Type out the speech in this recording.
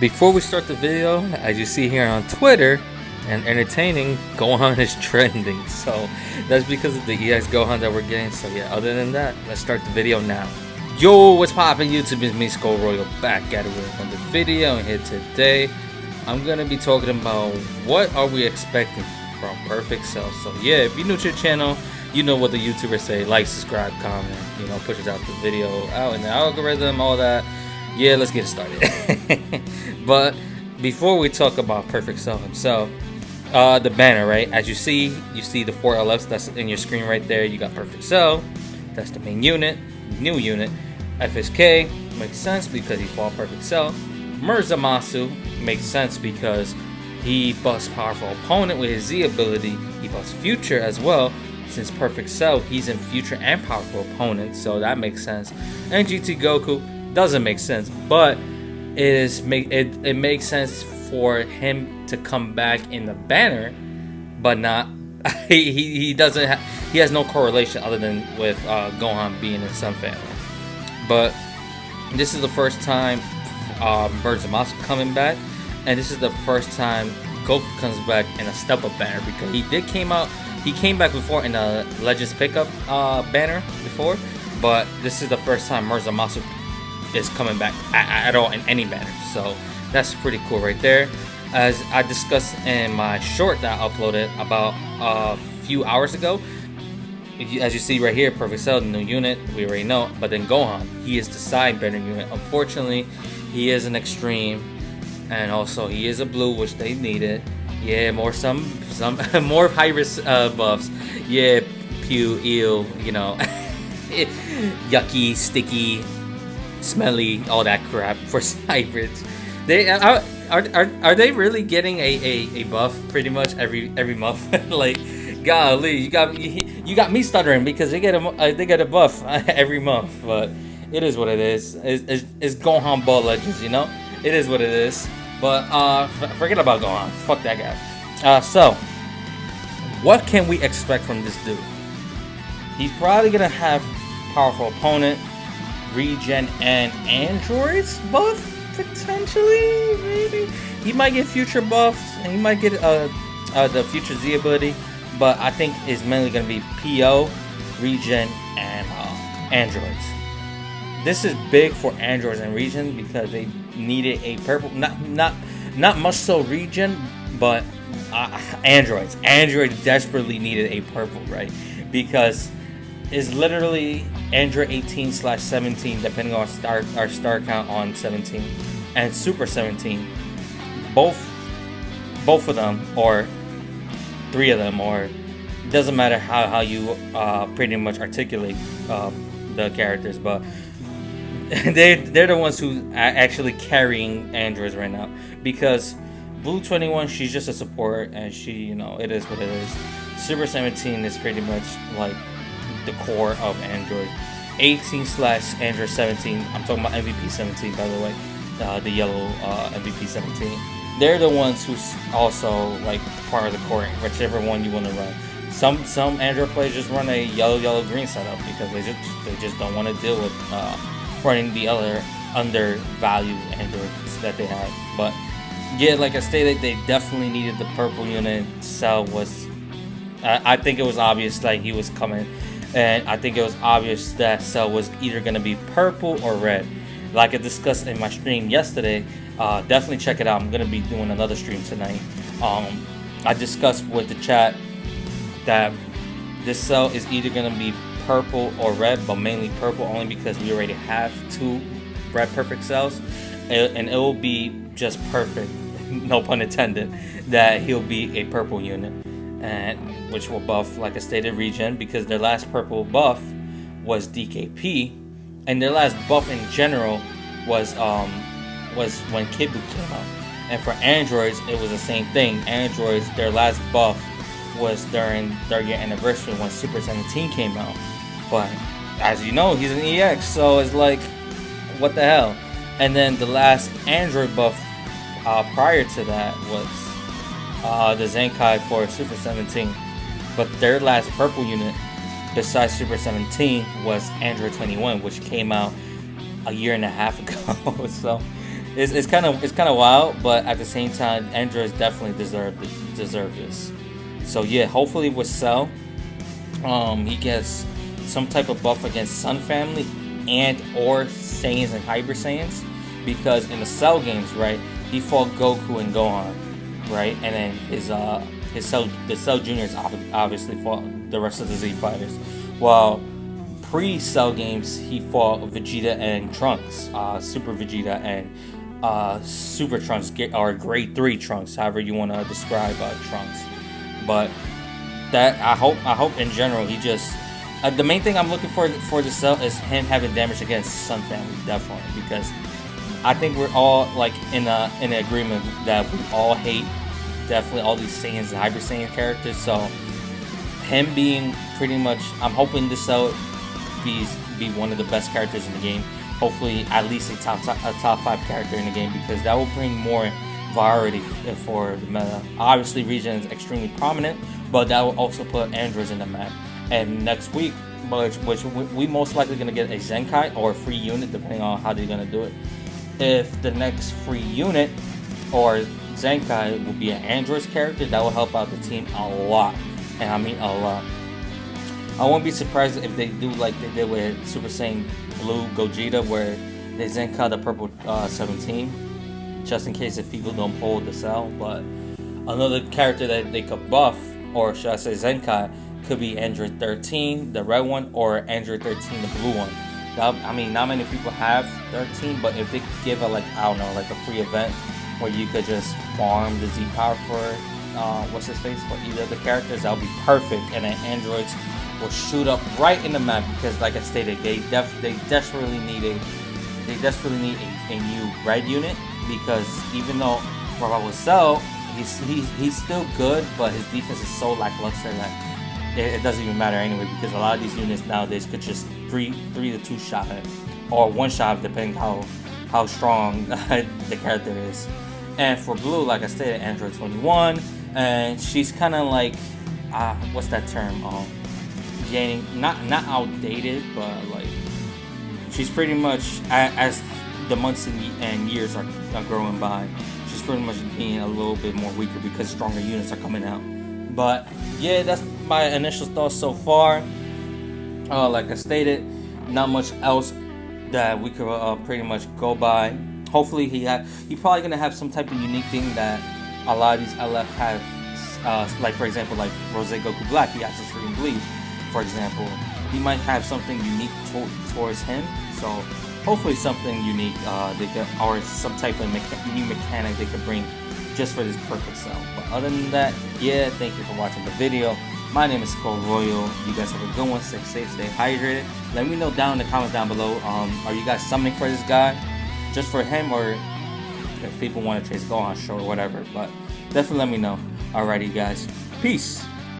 Before we start the video, as you see here on Twitter and entertaining, Gohan is trending. So that's because of the EX Gohan that we're getting. So yeah, other than that, let's start the video now. Yo, what's poppin' YouTube? It's me, Skull Royal, back at it with another video. And here today, I'm gonna be talking about what are we expecting from Perfect Cell. So yeah, if you're new to the channel, you know what the YouTubers say: like, subscribe, comment, pushes out the video out in the algorithm, all that. Yeah, let's get it started. But before we talk about Perfect Cell himself, the banner, right? As you see the 4 LFs that's in your screen right there. You got Perfect Cell, that's the main unit, new unit. FSK makes sense because he fought Perfect Cell. Murzamasu makes sense because he busts powerful opponent with his Z ability. He busts Future as well. Since Perfect Cell, he's in Future and powerful opponents, so that makes sense. And GT Goku doesn't make sense, but it makes sense for him to come back in the banner, but not he has no correlation other than with Gohan being in some family. But this is the first time Murzamasu coming back, and this is the first time Goku comes back in a step up banner, because he came back before in a Legends pickup banner before, but this is the first time Murzamasu is coming back at all in any banner. So that's pretty cool right there. As I discussed in my short that I uploaded about a few hours ago, as you see right here, Perfect Cell, the new unit, we already know. But then Gohan, he is the side banner unit. Unfortunately, he is an extreme, and also he is a blue, which they needed. Yeah, some more high risk buffs. Yeah, pew, eel, yucky, sticky, smelly, all that crap for hybrids. They are they really getting a buff pretty much every month? Like, golly, you got me stuttering because they get a buff every month. But it is what it is. It's Gohan Ball Legends, It is what it is. But forget about Gohan. Fuck that guy. So what can we expect from this dude? He's probably gonna have powerful opponent, regen, and androids buff, potentially. Maybe he might get future buffs, and he might get the future Z ability, but I think it's mainly gonna be PO, regen, and androids. This is big for androids and regen because they needed a purple, not much so regen, but androids desperately needed a purple, right? Because it's literally Android 18/17, depending on our star count on 17, and Super 17. Both of them, or 3 of them, or it doesn't matter how you pretty much articulate the characters, but they're the ones who are actually carrying androids right now. Because Blue 21, she's just a support, and she, it is what it is. Super 17 is pretty much like the core of Android. 18/Android 17. I'm talking about MVP 17, by the way. The yellow MVP 17. They're the ones who's also like part of the core, whichever one you want to run. Some Android players just run a yellow green setup because they just don't want to deal with running the other undervalued Androids that they have. But yeah, like I stated, they definitely needed the purple unit. Cell was, I think it was obvious like he was coming. And I think it was obvious that Cell was either going to be purple or red. Like I discussed in my stream yesterday, definitely check it out. I'm going to be doing another stream tonight. I discussed with the chat that this Cell is either going to be purple or red, but mainly purple only because we already have 2 red Perfect Cells. And it will be just perfect, no pun intended, that he'll be a purple unit. And which will buff, like I stated, regen, because their last purple buff was DKP, and their last buff in general was when Kid Buu came out. And for androids, it was the same thing. Androids, their last buff was during 3rd year anniversary when Super 17 came out. But as you know, he's an EX, so it's like, what the hell? And then the last android buff prior to that was the Zenkai for Super 17, but their last purple unit besides Super 17 was Android 21, which came out a year and a half ago. So it's kind of wild, but at the same time, androids definitely deserve this. So yeah, hopefully with Cell, he gets some type of buff against Sun Family and or Saiyans and Hyper Saiyans, because in the Cell games, right, he fought Goku and Gohan, right, and then the Cell Juniors obviously fought the rest of the Z Fighters, while pre-Cell games he fought Vegeta and Trunks, Super Vegeta and Super Trunks, or Grade 3 Trunks, however you want to describe Trunks. But that I hope in general he just the main thing I'm looking for the Cell is him having damage against Sun Family, definitely, because I think we're all like in agreement that we all hate definitely all these Saiyans and Hyper Saiyan characters. So him being pretty much, I'm hoping the Cell be one of the best characters in the game. Hopefully at least a top 5 character in the game, because that will bring more variety for the meta. Obviously Region is extremely prominent, but that will also put androids in the map. And next week, which we most likely going to get a Zenkai or a free unit, depending on how they're going to do it. If the next free unit or Zenkai will be an androids character, that will help out the team a lot, and I mean a lot. I won't be surprised if they do like they did with Super Saiyan Blue Gogeta, where they Zenkai the purple 17, just in case if people don't pull the Cell. But another character that they could buff, or should I say Zenkai, could be Android 13, the red one, or Android 13, the blue one. I mean, not many people have 13, but if they give a, like, I don't know, like a free event where you could just farm the Z power for what's his face for either of the characters, that would be perfect. And then androids will shoot up right in the map, because like I stated, they desperately need a new red unit, because even though Dragonball Cell, he's still good, but his defense is so lackluster that it doesn't even matter anyway, because a lot of these units nowadays could just 3 to 2 shot it, or 1 shot, depending how strong the character is. And for blue, like I stated, Android 21, and she's kind of like what's that term? Gaining, not outdated, but like she's pretty much, as the months and years are growing by, she's pretty much being a little bit more weaker because stronger units are coming out. But yeah, that's my initial thoughts so far. Like I stated, not much else that we could pretty much go by. Hopefully he probably gonna have some type of unique thing that a lot of these LF have. Like for example, like Rose Goku Black, he has Extreme Bleed, for example. He might have something unique towards him. So hopefully something unique they could, or some type of new mechanic they could bring just for this perfect Cell. But other than that, yeah, thank you for watching the video. My name is Cole Royal. You guys have a good one. Stay safe, stay hydrated. Let me know down in the comments down below. Are you guys summoning for this guy, just for him, or if people want to chase Gohan show or whatever? But definitely let me know. Alrighty, guys. Peace.